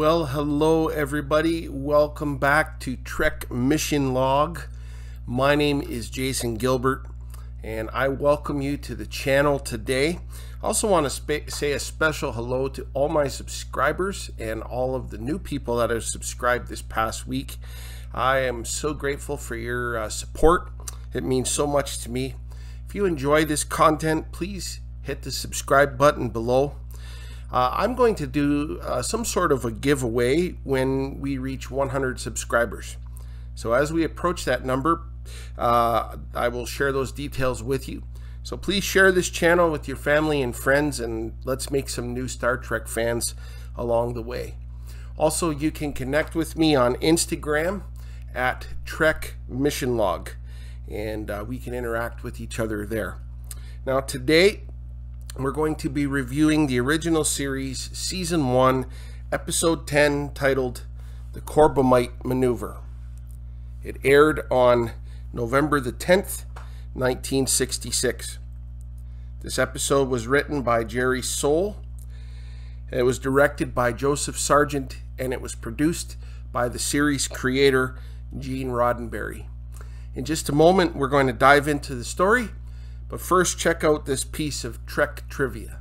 Well, hello everybody. Welcome back to Trek Mission Log. My name is Jason Gilbert and I welcome you to the channel today. I also want to say a special hello to all my subscribers and all of the new people that have subscribed this past week. I am so grateful for your support. It means so much to me. If you enjoy this content, please hit the subscribe button below. I'm going to do some sort of a giveaway when we reach 100 subscribers. So as we approach that number, I will share those details with you. So please share this channel with your family and friends, and let's make some new Star Trek fans along the way. Also, you can connect with me on Instagram at Trek Mission Log, and we can interact with each other there. Now today, we're going to be reviewing the original series, Season 1, Episode 10, titled The Corbomite Maneuver. It aired on November the 10th, 1966. This episode was written by Jerry Soule. It was directed by Joseph Sargent, and it was produced by the series creator, Gene Roddenberry. In just a moment, we're going to dive into the story. But first, check out this piece of Trek trivia.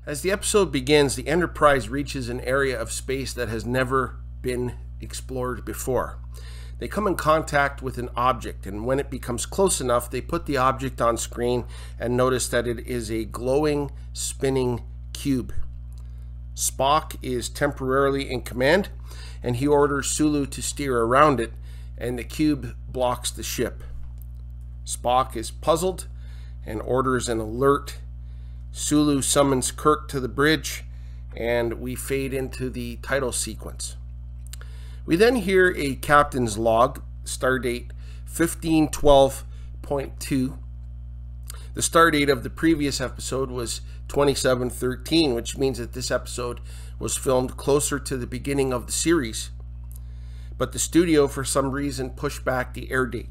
As the episode begins, the Enterprise reaches an area of space that has never been explored before. They come in contact with an object, and when it becomes close enough, they put the object on screen and notice that it is a glowing, spinning cube. Spock is temporarily in command, and he orders Sulu to steer around it, and the cube blocks the ship. Spock is puzzled and orders an alert. Sulu summons Kirk to the bridge, and we fade into the title sequence. We then hear a captain's log, stardate 1512.2. The stardate of the previous episode was 2713, which means that this episode was filmed closer to the beginning of the series. But the studio, for some reason, pushed back the air date.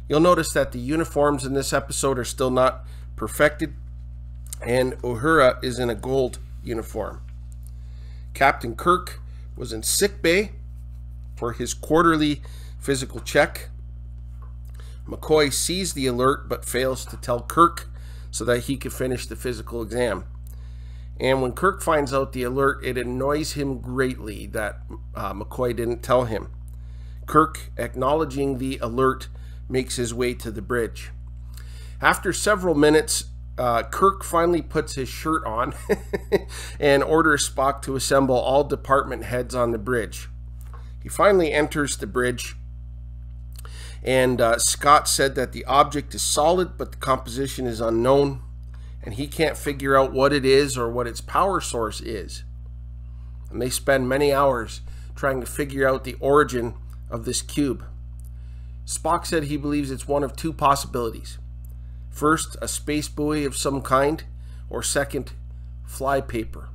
You'll notice that the uniforms in this episode are still not perfected, and Uhura is in a gold uniform. Captain Kirk was in sick bay for his quarterly physical check. McCoy sees the alert but fails to tell Kirk so that he can finish the physical exam. And when Kirk finds out the alert, it annoys him greatly that McCoy didn't tell him. Kirk, acknowledging the alert, makes his way to the bridge. After several minutes, Kirk finally puts his shirt on and orders Spock to assemble all department heads on the bridge. He finally enters the bridge, and Scott said that the object is solid, but the composition is unknown, and he can't figure out what it is or what its power source is. And they spend many hours trying to figure out the origin of this cube. Spock said he believes it's one of two possibilities. First, a space buoy of some kind, or second, flypaper.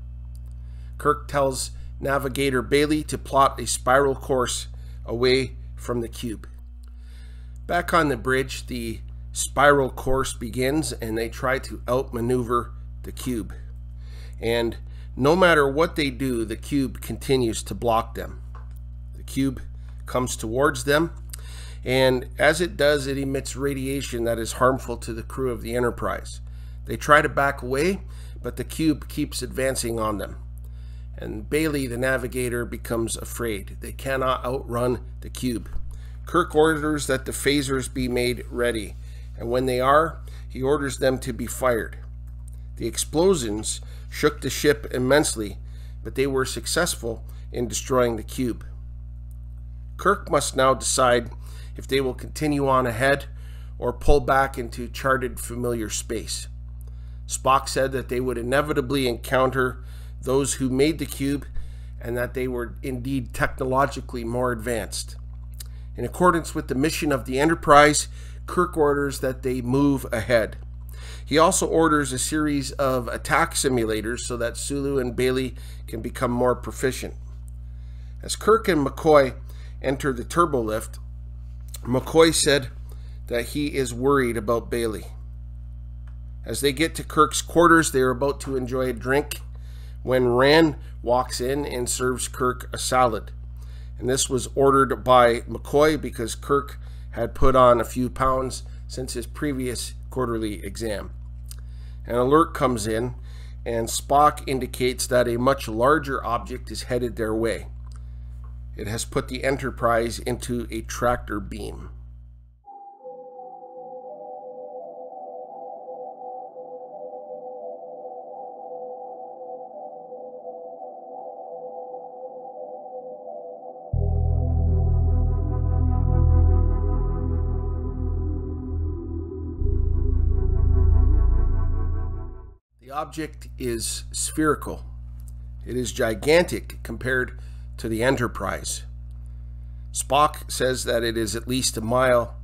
Kirk tells Navigator Bailey to plot a spiral course away from the cube. Back on the bridge, the spiral course begins, and they try to outmaneuver the cube. And no matter what they do, the cube continues to block them. The cube comes towards them, and as it does, it emits radiation that is harmful to the crew of the Enterprise. They try to back away, but the cube keeps advancing on them. And Bailey, the navigator, becomes afraid. They cannot outrun the cube. Kirk orders that the phasers be made ready, and when they are, he orders them to be fired. The explosions shook the ship immensely, but they were successful in destroying the cube. Kirk must now decide if they will continue on ahead or pull back into charted familiar space. Spock said that they would inevitably encounter those who made the cube, and that they were indeed technologically more advanced. In accordance with the mission of the Enterprise, Kirk orders that they move ahead. He also orders a series of attack simulators so that Sulu and Bailey can become more proficient. As Kirk and McCoy enter the turbo lift, McCoy said that he is worried about Bailey. As they get to Kirk's quarters, they are about to enjoy a drink when Rand walks in and serves Kirk a salad. And this was ordered by McCoy because Kirk had put on a few pounds since his previous quarterly exam. An alert comes in, and Spock indicates that a much larger object is headed their way. It has put the Enterprise into a tractor beam. The object is spherical. It is gigantic compared to the Enterprise. Spock says that it is at least a mile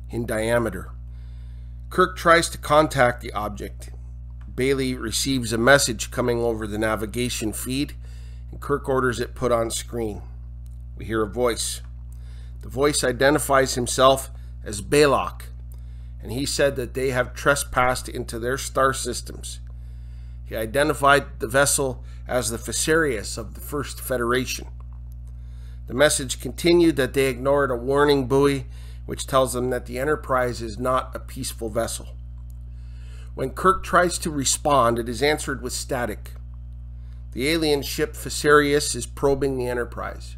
in diameter. Kirk tries to contact the object. Bailey receives a message coming over the navigation feed, and Kirk orders it put on screen. We hear a voice. The voice identifies himself as Balok, and he said that they have trespassed into their star systems. He identified the vessel as the Fesarius of the First Federation. The message continued that they ignored a warning buoy, which tells them that the Enterprise is not a peaceful vessel. When Kirk tries to respond, it is answered with static. The alien ship Fesarius is probing the Enterprise.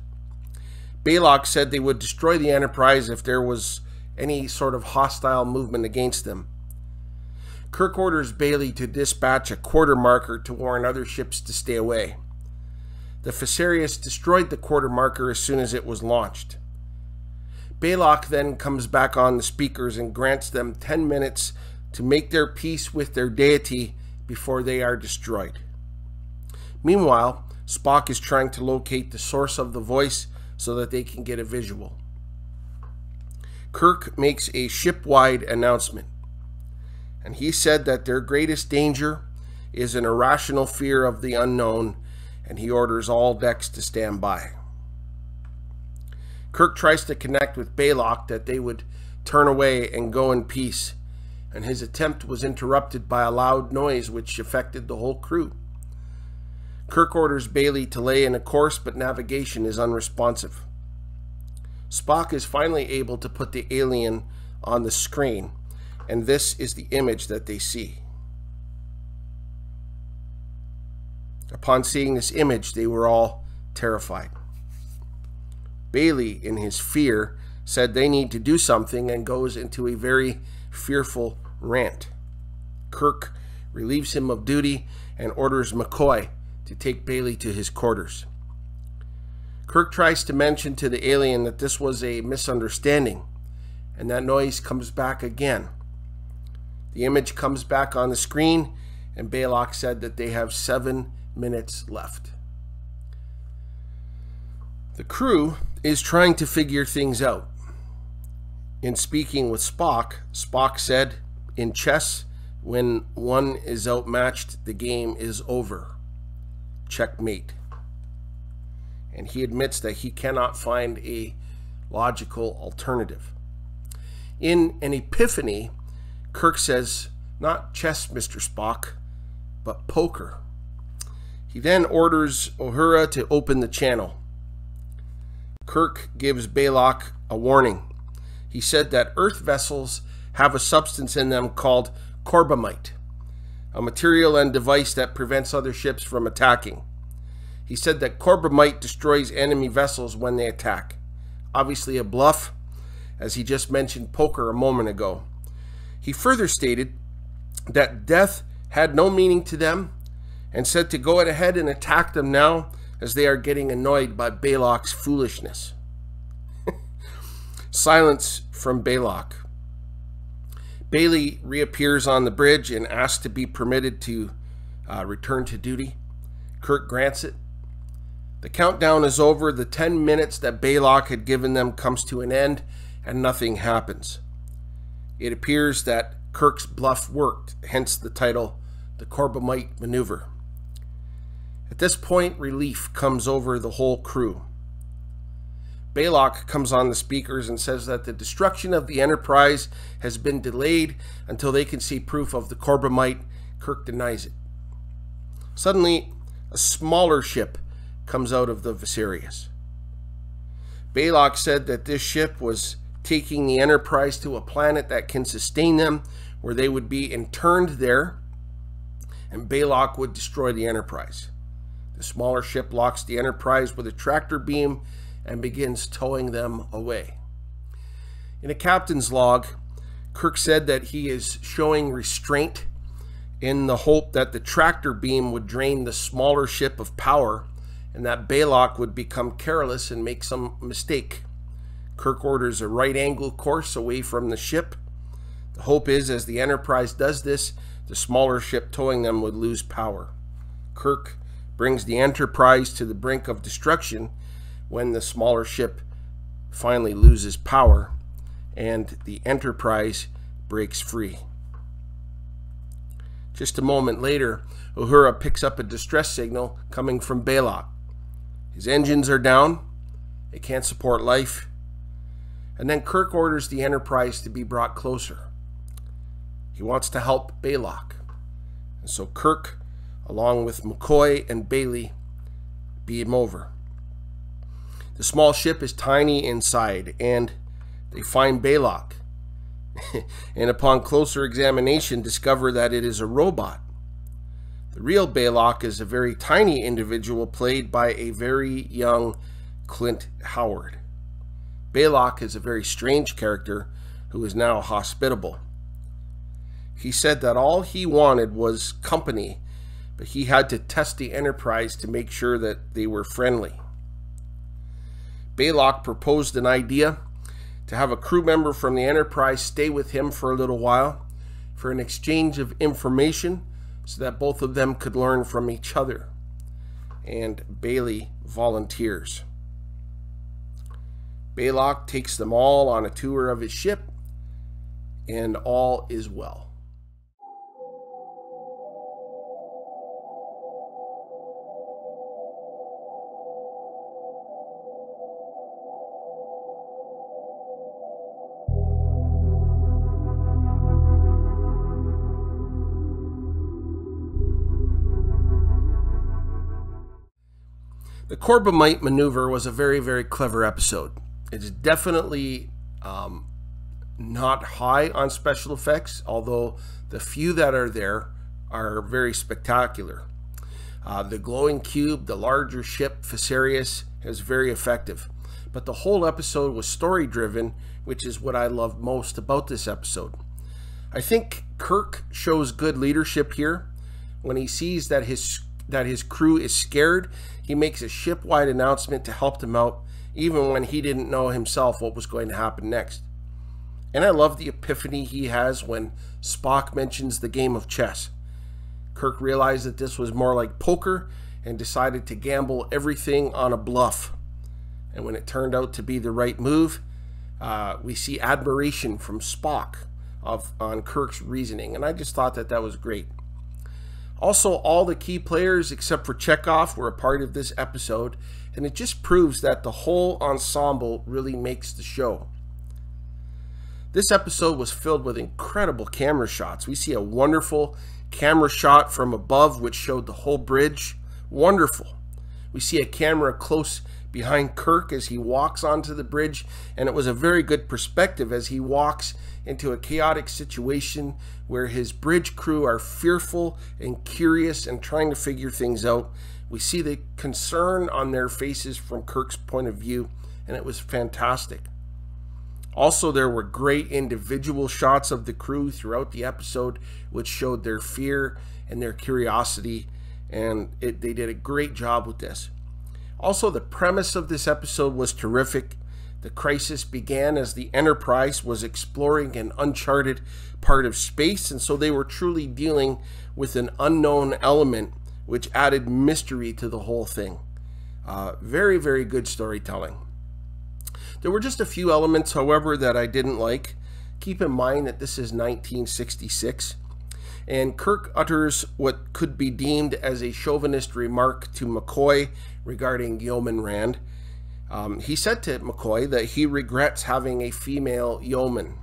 Balok said they would destroy the Enterprise if there was any sort of hostile movement against them. Kirk orders Bailey to dispatch a quarter marker to warn other ships to stay away. The Fesarius destroyed the quarter marker as soon as it was launched. Balok then comes back on the speakers and grants them 10 minutes to make their peace with their deity before they are destroyed. Meanwhile, Spock is trying to locate the source of the voice so that they can get a visual. Kirk makes a ship-wide announcement, and he said that their greatest danger is an irrational fear of the unknown, and he orders all decks to stand by. Kirk tries to connect with Balok that they would turn away and go in peace, and his attempt was interrupted by a loud noise which affected the whole crew. Kirk orders Bailey to lay in a course, but navigation is unresponsive. Spock is finally able to put the alien on the screen, and this is the image that they see. Upon seeing this image, they were all terrified. Bailey, in his fear, said they need to do something and goes into a very fearful rant. Kirk relieves him of duty and orders McCoy to take Bailey to his quarters. Kirk tries to mention to the alien that this was a misunderstanding, and that noise comes back again. The image comes back on the screen, and Balok said that they have 7 minutes left. The crew is trying to figure things out. In speaking with Spock, Spock said, "In chess, when one is outmatched, the game is over. Checkmate." And he admits that he cannot find a logical alternative. In an epiphany, Kirk says, "Not chess, Mr. Spock, but poker." He then orders Uhura to open the channel. Kirk gives Balok a warning. He said that Earth vessels have a substance in them called Corbomite, a material and device that prevents other ships from attacking. He said that Corbomite destroys enemy vessels when they attack. Obviously a bluff, as he just mentioned poker a moment ago. He further stated that death had no meaning to them and said to go ahead and attack them now as they are getting annoyed by Balok's foolishness. Silence from Balok. Bailey reappears on the bridge and asks to be permitted to return to duty. Kirk grants it. The countdown is over. The 10 minutes that Balok had given them comes to an end, and nothing happens. It appears that Kirk's bluff worked, hence the title, the Corbomite Maneuver. At this point, relief comes over the whole crew. Baylock comes on the speakers and says that the destruction of the Enterprise has been delayed until they can see proof of the Corbomite. Kirk denies it. Suddenly, a smaller ship comes out of the Viserys. Baylock said that this ship was taking the Enterprise to a planet that can sustain them, where they would be interned there, and Baylock would destroy the Enterprise. The smaller ship locks the Enterprise with a tractor beam and begins towing them away. In a captain's log, Kirk said that he is showing restraint in the hope that the tractor beam would drain the smaller ship of power and that Baylock would become careless and make some mistake. Kirk orders a right angle course away from the ship. The hope is, as the Enterprise does this, the smaller ship towing them would lose power. Kirk brings the Enterprise to the brink of destruction when the smaller ship finally loses power and the Enterprise breaks free. Just a moment later, Uhura picks up a distress signal coming from Baylock. His engines are down. They can't support life. And then Kirk orders the Enterprise to be brought closer. He wants to help Baylock. And so Kirk, along with McCoy and Bailey, beam over. The small ship is tiny inside, and they find Baylock. And upon closer examination, discover that it is a robot. The real Baylock is a very tiny individual played by a very young Clint Howard. Baylock is a very strange character who is now hospitable. He said that all he wanted was company, but he had to test the Enterprise to make sure that they were friendly. Baylock proposed an idea to have a crew member from the Enterprise stay with him for a little while for an exchange of information so that both of them could learn from each other. And Bailey volunteers. Baylock takes them all on a tour of his ship, and all is well. The Corbomite Maneuver was a very, very clever episode. It's definitely not high on special effects, although the few that are there are very spectacular. The glowing cube, the larger ship, Viserys, is very effective. But the whole episode was story-driven, which is what I love most about this episode. I think Kirk shows good leadership here. When he sees that his crew is scared, he makes a ship-wide announcement to help them out, even when he didn't know himself what was going to happen next. And I love the epiphany he has when Spock mentions the game of chess. Kirk realized that this was more like poker and decided to gamble everything on a bluff. And when it turned out to be the right move, we see admiration from Spock on Kirk's reasoning. And I just thought that that was great. Also, all the key players except for Chekhov were a part of this episode, and it just proves that the whole ensemble really makes the show. This episode was filled with incredible camera shots. We see a wonderful camera shot from above which showed the whole bridge. Wonderful. We see a camera close behind Kirk as he walks onto the bridge, and it was a very good perspective as he walks into a chaotic situation where his bridge crew are fearful and curious and trying to figure things out. We see the concern on their faces from Kirk's point of view, and it was fantastic. Also, there were great individual shots of the crew throughout the episode, which showed their fear and their curiosity, and they did a great job with this. Also, the premise of this episode was terrific. The crisis began as the Enterprise was exploring an uncharted part of space, and so they were truly dealing with an unknown element, which added mystery to the whole thing. Very, very good storytelling. There were just a few elements, however, that I didn't like. Keep in mind that this is 1966, and Kirk utters what could be deemed as a chauvinist remark to McCoy regarding Yeoman Rand. He said to McCoy that he regrets having a female yeoman.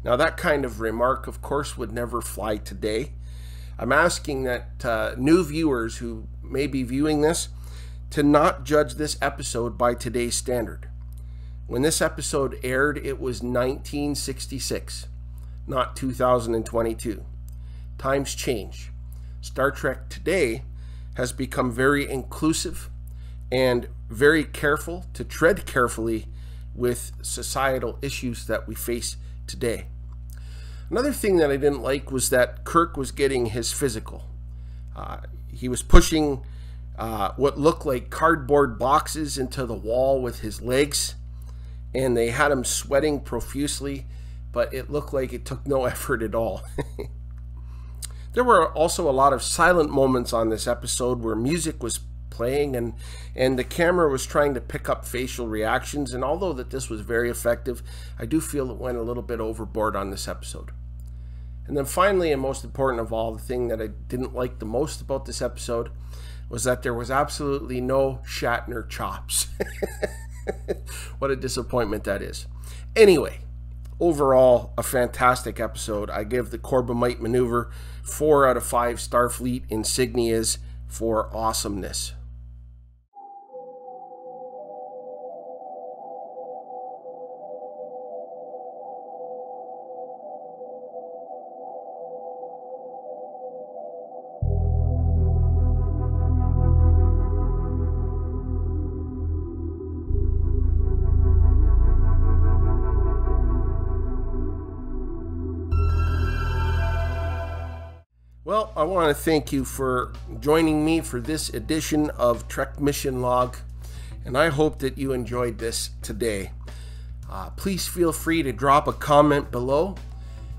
Now, that kind of remark, of course, would never fly today. I'm asking that new viewers who may be viewing this to not judge this episode by today's standard. When this episode aired, it was 1966, not 2022. Times change. Star Trek today has become very inclusive and very careful to tread carefully with societal issues that we face today. Another thing that I didn't like was that Kirk was getting his physical. He was pushing what looked like cardboard boxes into the wall with his legs, and they had him sweating profusely, but it looked like it took no effort at all. There were also a lot of silent moments on this episode where music was playing and the camera was trying to pick up facial reactions, and although that this was very effective, I do feel it went a little bit overboard on this episode. And then finally, and most important of all, the thing that I didn't like the most about this episode was that there was absolutely no Shatner chops. What a disappointment that is. Anyway, overall, a fantastic episode. I give the Corbomite Maneuver 4 out of 5 Starfleet insignias for awesomeness. Well, I want to thank you for joining me for this edition of Trek Mission Log, and I hope that you enjoyed this today. Please feel free to drop a comment below.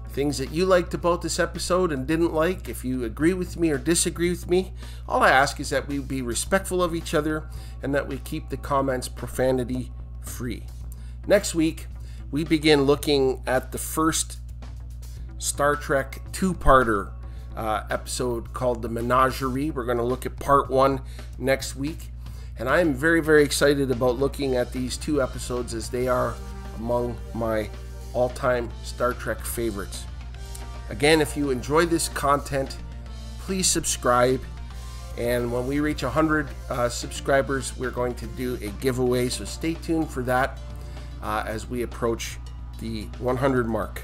Things that you liked about this episode and didn't like. If you agree with me or disagree with me, all I ask is that we be respectful of each other and that we keep the comments profanity free. Next week, we begin looking at the first Star Trek two-parter episode called The Menagerie. We're going to look at part 1 next week, and I am very, very excited about looking at these 2 episodes as they are among my all-time Star Trek favorites. Again, if you enjoy this content, please subscribe, and when we reach 100 subscribers, we're going to do a giveaway, so stay tuned for that as we approach the 100 mark.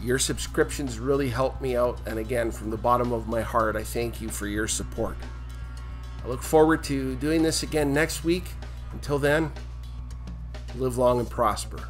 Your subscriptions really help me out, and again, from the bottom of my heart, I thank you for your support. I look forward to doing this again next week. Until then, live long and prosper.